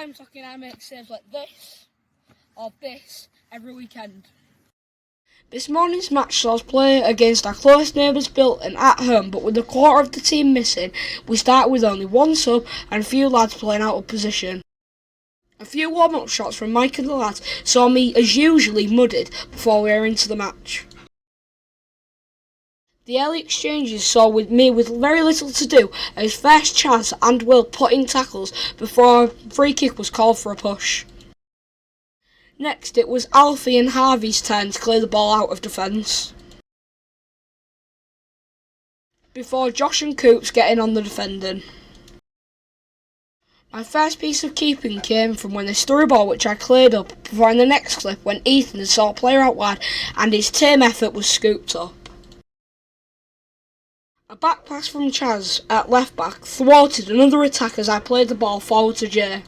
I'm Tocky and I make saves like this, or this, every weekend. This morning's match saw us play against our close neighbours Bilton at home, but with a quarter of the team missing, we started with only one sub and a few lads playing out of position. A few warm-up shots from Mike and the lads saw me, as usually, muddied before we were into the match. The early exchanges saw me with very little to do as first chance and Will put in tackles before a free kick was called for a push. Next it was Alfie and Harvey's turn to clear the ball out of defence, before Josh and Coops getting on the defending. My first piece of keeping came from when they threw a ball which I cleared up, before in the next clip when Ethan saw a player out wide and his team effort was scooped up. A back pass from Chaz at left back thwarted another attack as I played the ball forward to Jay.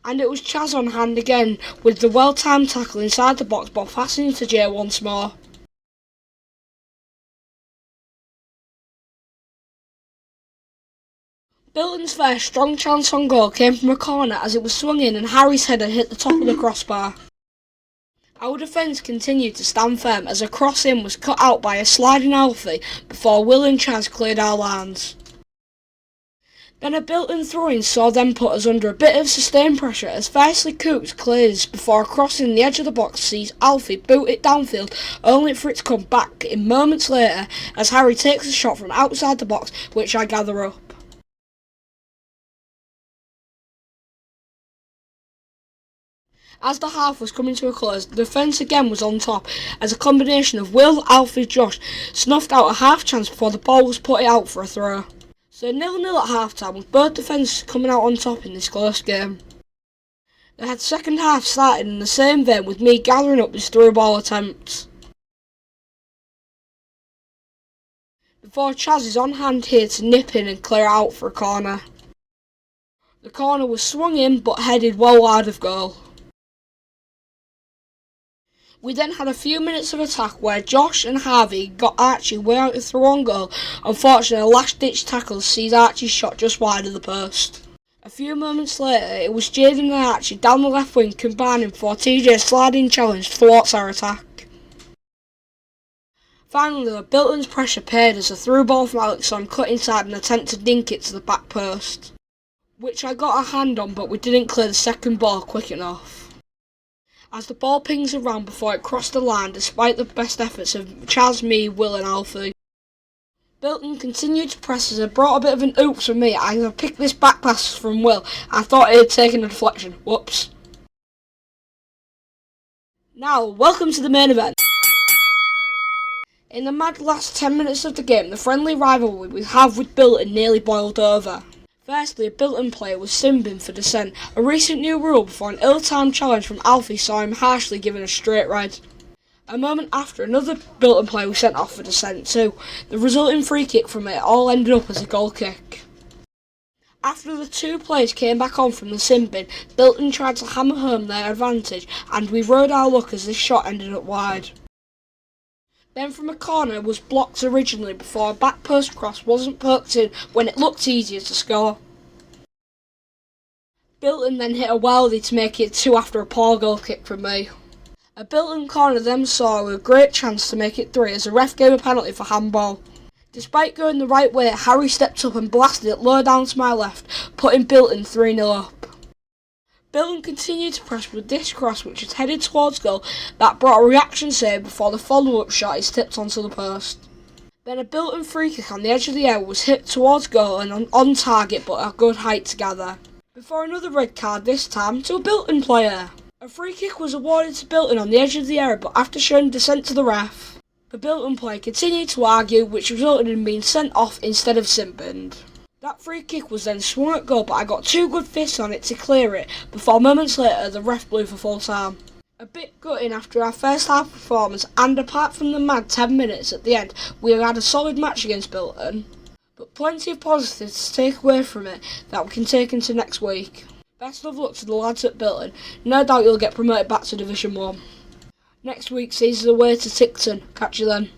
And it was Chaz on hand again with the well-timed tackle inside the box but passing to Jay once more. Bilton's first strong chance on goal came from a corner as it was swung in and Harry's header hit the top of the crossbar. Our defence continued to stand firm as a cross-in was cut out by a sliding Alfie before Will and Chaz cleared our lines. Then a Bilton throw-in saw them put us under a bit of sustained pressure as firstly Coops clears before crossing the edge of the box sees Alfie boot it downfield only for it to come back in moments later as Harry takes a shot from outside the box which I gather up. As the half was coming to a close, the defence again was on top as a combination of Will, Alfie, Josh snuffed out a half chance before the ball was put out for a throw. So 0-0 at half time with both defences coming out on top in this close game. The second half started in the same vein with me gathering up his through ball attempts, before Chaz is on hand here to nip in and clear out for a corner. The corner was swung in but headed well wide of goal. We then had a few minutes of attack where Josh and Harvey got Archie way out of their own goal. Unfortunately, a last-ditch tackle sees Archie's shot just wide of the post. A few moments later, it was Jaden and Archie down the left wing combining for TJ's sliding challenge thwarts our attack. Finally, the Bilton's pressure paid as a through ball from Alexon cut inside and attempted to dink it to the back post, which I got a hand on but we didn't clear the second ball quick enough, as the ball pings around before it crossed the line despite the best efforts of Chaz, me, Will and Alfie. Bilton continued to press as it brought a bit of an oops from me as I picked this back pass from Will. I thought he had taken a deflection. Whoops. Now, welcome to the main event. In the mad last 10 minutes of the game, the friendly rivalry we have with Bilton nearly boiled over. Firstly, a Bilton player was simbing for dissent, a recent new rule before an ill-timed challenge from Alfie saw him harshly given a straight red. A moment after, another Bilton player was sent off for dissent too. The resulting free kick from it all ended up as a goal kick. After the two players came back on from the simbing, Bilton tried to hammer home their advantage and we rode our luck as this shot ended up wide. Then from a corner was blocked originally before a back post cross wasn't poked in when it looked easier to score. Bilton then hit a worldie to make it 2 after a poor goal kick from me. A Bilton corner then saw a great chance to make it 3 as the ref gave a penalty for handball. Despite going the right way, Harry stepped up and blasted it low down to my left, putting Bilton 3-0 up. Bilton continued to press with this cross which is headed towards goal that brought a reaction save before the follow-up shot is tipped onto the post. Then a Bilton free kick on the edge of the area was hit towards goal and on target but a good height to gather, before another red card, this time to a Bilton player. A free kick was awarded to Bilton on the edge of the area but after showing dissent to the ref, the Bilton player continued to argue which resulted in being sent off instead of simping. That free kick was then swung at goal but I got 2 good fists on it to clear it before moments later the ref blew for full time. A bit gutting after our first half performance and apart from the mad 10 minutes at the end we had a solid match against Bilton, but plenty of positives to take away from it that we can take into next week. Best of luck to the lads at Bilton, no doubt you'll get promoted back to Division 1. Next week sees us away to Tickton, catch you then.